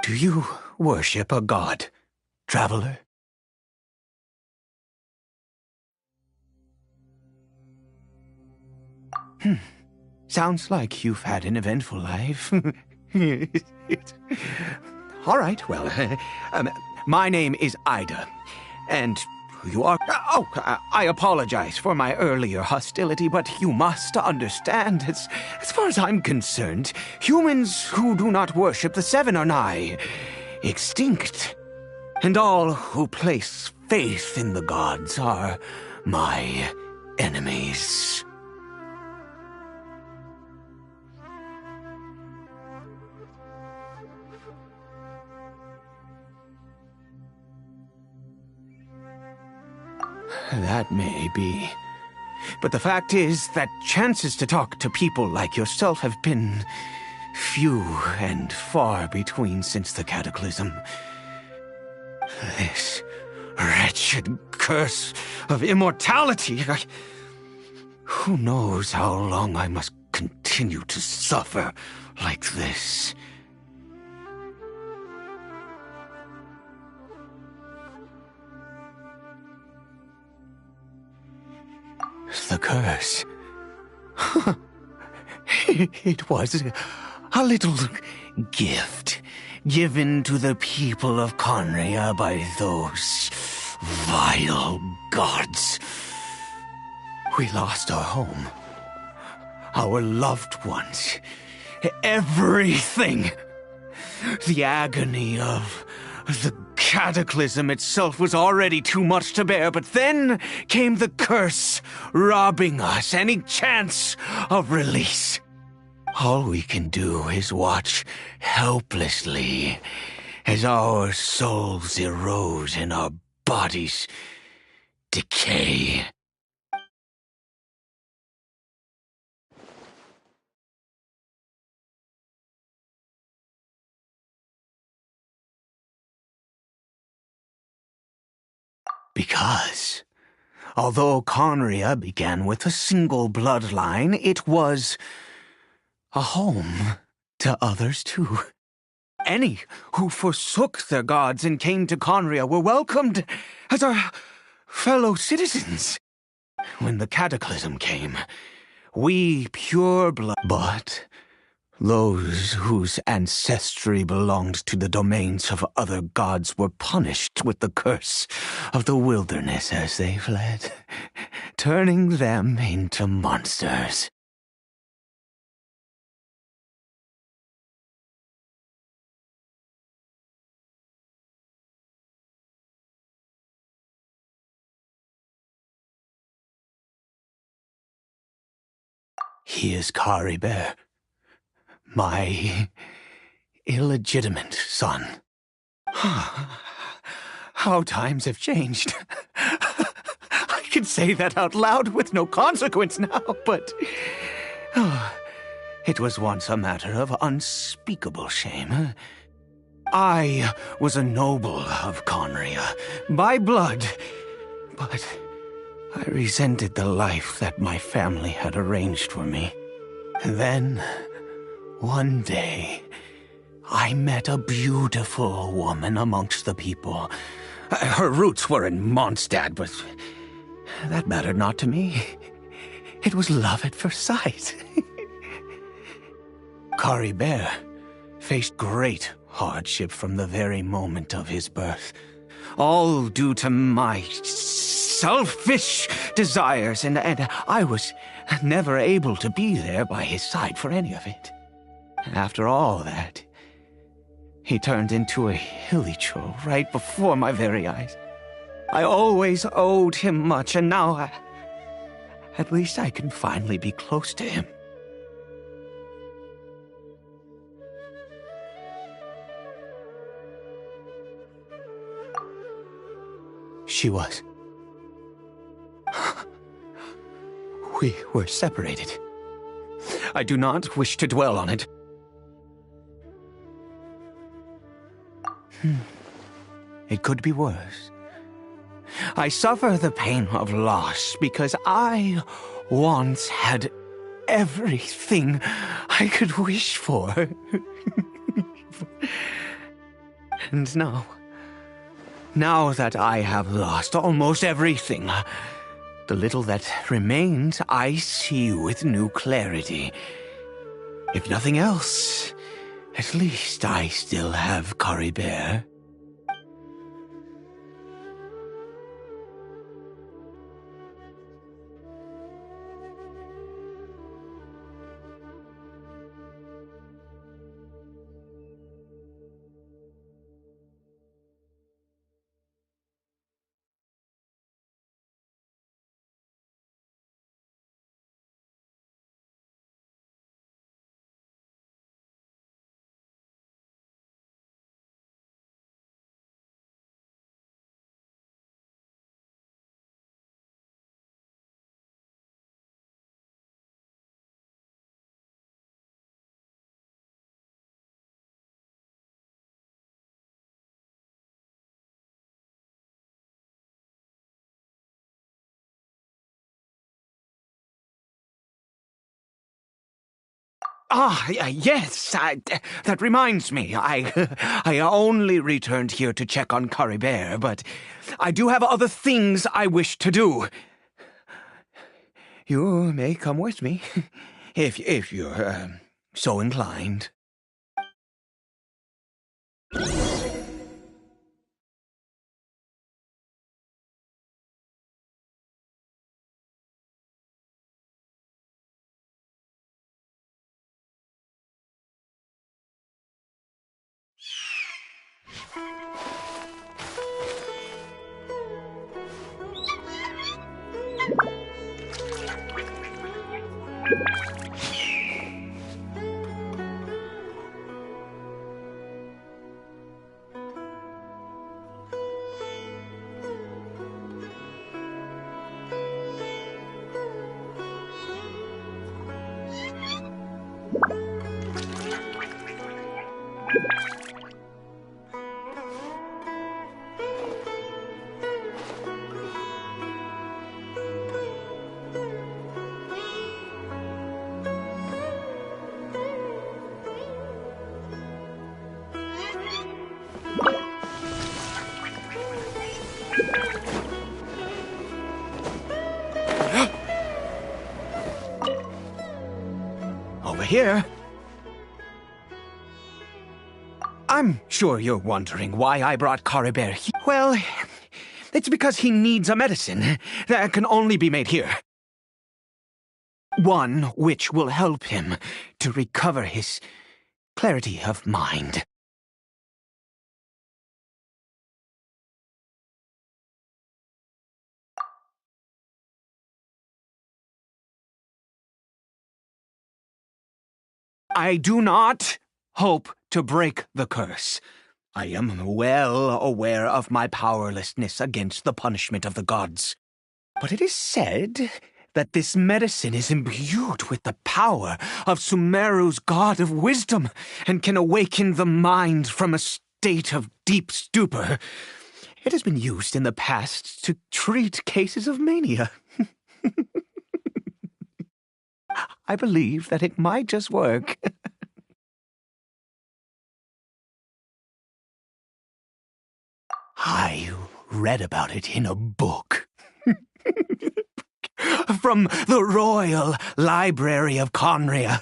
Do you worship a god, traveler? Sounds like you've had an eventful life. All right, well, my name is Ida, and you are... Oh, I apologize for my earlier hostility, but you must understand, as far as I'm concerned, humans who do not worship the Seven are nigh extinct, and all who place faith in the gods are my enemies. That may be. But the fact is that chances to talk to people like yourself have been few and far between since the cataclysm. This wretched curse of immortality. Who knows how long I must continue to suffer like this? The curse. It was a little gift given to the people of Conria by those vile gods. We lost our home, our loved ones, everything. The agony of the cataclysm itself was already too much to bear, but then came the curse, robbing us any chance of release. All we can do is watch helplessly as our souls erode and our bodies decay. Because, although Conria began with a single bloodline, it was a home to others too. Any who forsook their gods and came to Conria were welcomed as our fellow citizens. When the cataclysm came, we pure blood... But, Those whose ancestry belonged to the domains of other gods were punished with the curse of the wilderness as they fled, turning them into monsters. He is Caribert, my illegitimate son. How times have changed. I can say that out loud with no consequence now, but it was once a matter of unspeakable shame. I was a noble of Conria, by blood, but I resented the life that my family had arranged for me. And then, one day, I met a beautiful woman amongst the people. Her roots were in Mondstadt, but that mattered not to me. It was love at first sight. Caribert faced great hardship from the very moment of his birth, all due to my selfish desires, and I was never able to be there by his side for any of it. After all that, he turned into a hilichurl right before my very eyes. I always owed him much, and now at least I can finally be close to him. She was. We were separated. I do not wish to dwell on it. It could be worse. I suffer the pain of loss because I once had everything I could wish for. And now that I have lost almost everything, the little that remains I see with new clarity. If nothing else, at least I still have Caribert. Yes, that reminds me. I only returned here to check on Caribert, but I do have other things I wish to do. You may come with me, if you're so inclined. Over here. I'm sure you're wondering why I brought Caribert here. Well, it's because he needs a medicine that can only be made here. One which will help him to recover his clarity of mind. I do not hope to break the curse. I am well aware of my powerlessness against the punishment of the gods. But it is said that this medicine is imbued with the power of Sumeru's god of wisdom and can awaken the mind from a state of deep stupor. It has been used in the past to treat cases of mania. I believe that it might just work. I read about it in a book. From the Royal Library of Conria.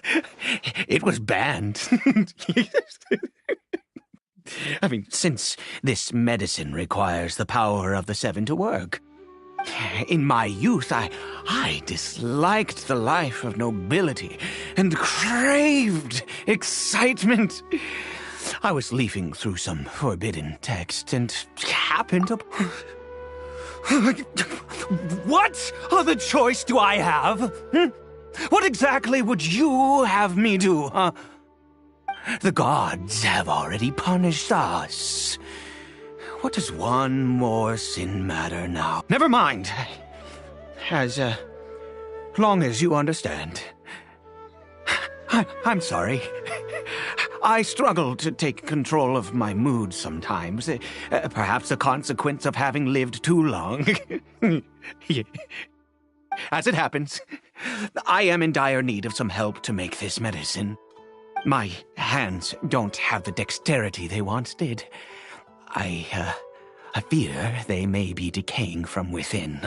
It was banned. I mean, since this medicine requires the power of the Seven to work. In my youth, I disliked the life of nobility and craved excitement. I was leafing through some forbidden text and happened to... What other choice do I have? What exactly would you have me do, huh? The gods have already punished us. What does one more sin matter now? Never mind. As long as you understand. I'm sorry. I struggle to take control of my mood sometimes. Perhaps a consequence of having lived too long. As it happens, I am in dire need of some help to make this medicine. My hands don't have the dexterity they once did. I fear they may be decaying from within.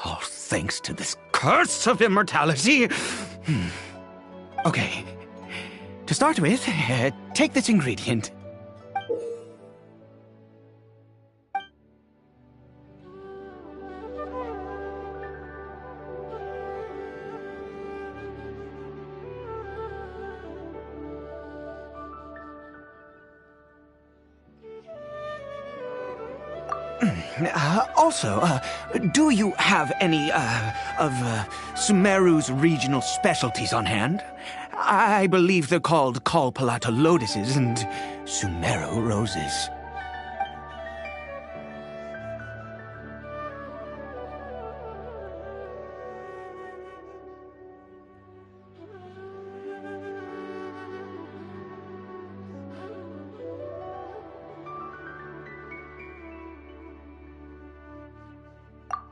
All thanks to this curse of immortality. Okay. To start with, take this ingredient. Also, do you have any, of Sumeru's regional specialties on hand? I believe they're called Kalpalata lotuses and Sumeru roses.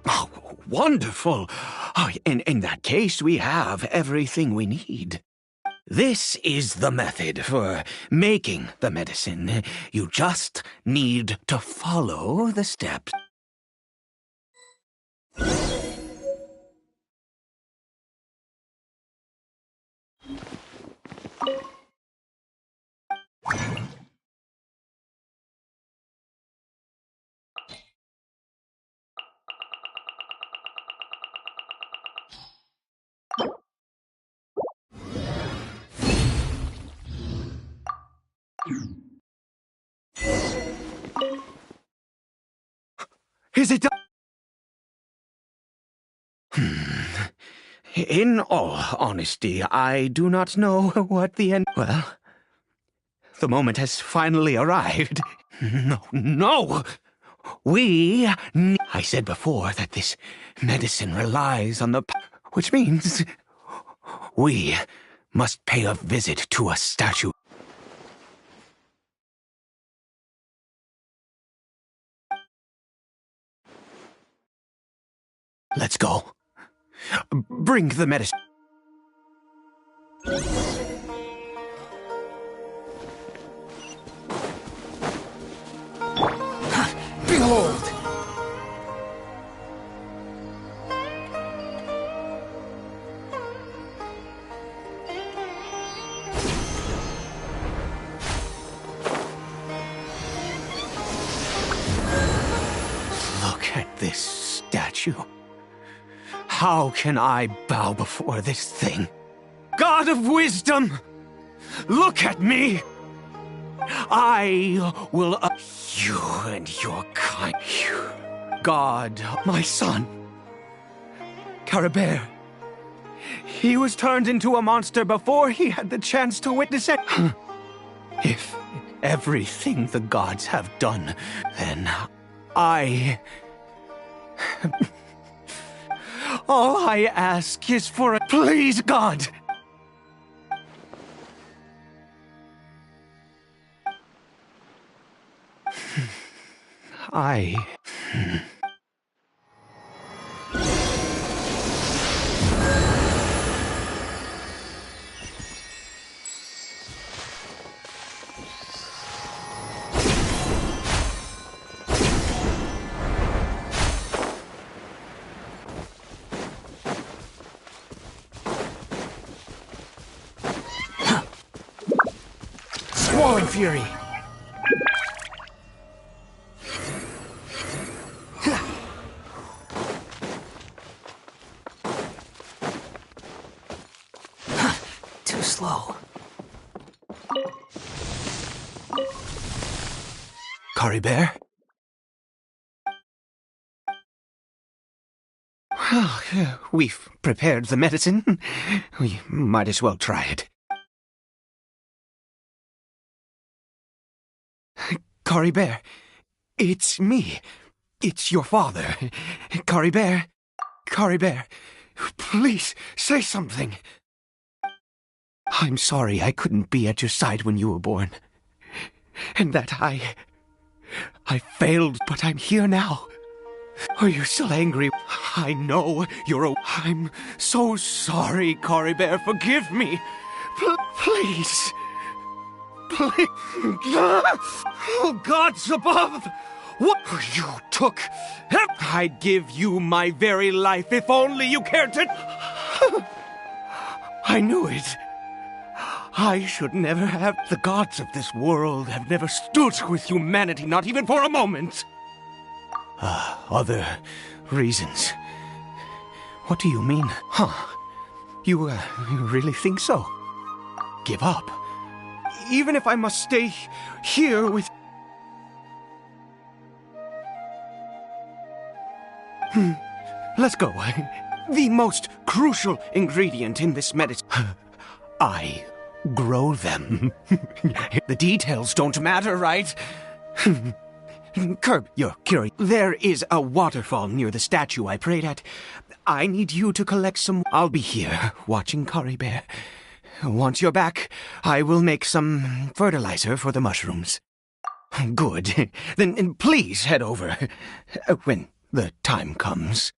Oh, wonderful! Oh, in that case, we have everything we need. This is the method for making the medicine. You just need to follow the steps. Is it done? In all honesty, I do not know what the end... Well, the moment has finally arrived. No! I said before that this medicine relies on the... Which means we must pay a visit to a statue. Let's go. Bring the medicine. Behold! Look at this statue. How can I bow before this thing? God of wisdom, look at me. I will you and your kind. God, my son. Caribert. He was turned into a monster before he had the chance to witness it. If everything the gods have done, then I... All I ask is for a... Please, God! I... Swollen Fury! Too slow. Caribert? Well, we've prepared the medicine. We might as well try it. Caribert, it's me. It's your father. Caribert, Caribert, please say something. I'm sorry I couldn't be at your side when you were born. And that I failed, but I'm here now. Are you still angry? I know you're I'm so sorry, Caribert. Forgive me. Please. Please. Oh, gods above! What you took? I'd give you my very life if only you cared to... I knew it. I should never have... The gods of this world have never stood with humanity, not even for a moment. Other reasons. What do you mean? Huh? You really think so? Give up? Even if I must stay here with... Let's go. The most crucial ingredient in this medicine. I grow them. The details don't matter, right? Curb your curiosity. There is a waterfall near the statue I prayed at. I need you to collect some... I'll be here, watching Caribert. Once you're back, I will make some fertilizer for the mushrooms. Good. Then please head over when the time comes.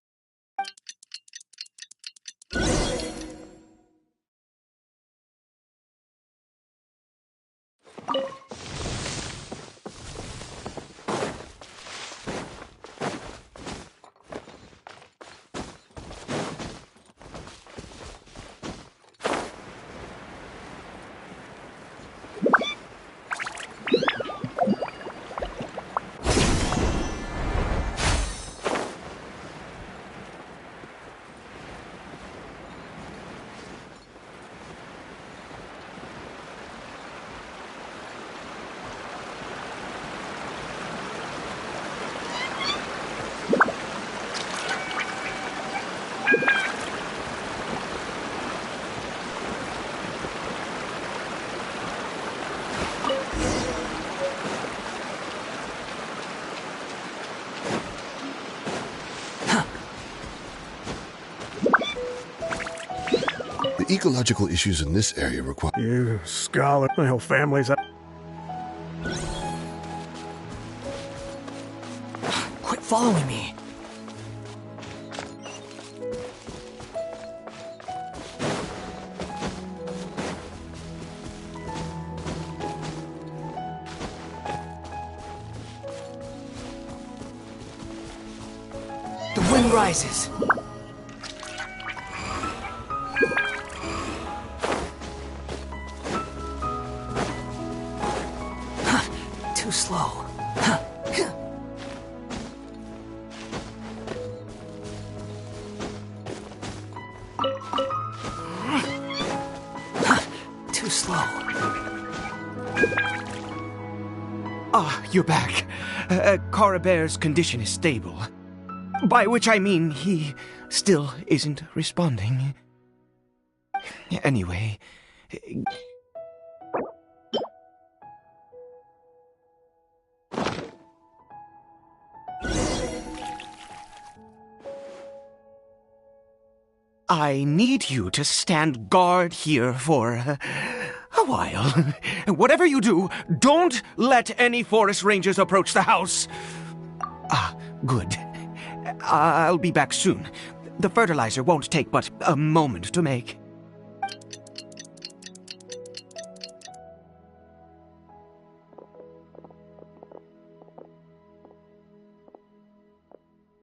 The ecological issues in this area require... You, Scarlet, my whole family's up. Quit following me. The wind rises. Too slow. slow. Ah, you're back. Carabear's condition is stable. By which I mean he still isn't responding. Anyway... I need you to stand guard here for a while. Whatever you do, don't let any forest rangers approach the house. Ah, good. I'll be back soon. The fertilizer won't take but a moment to make.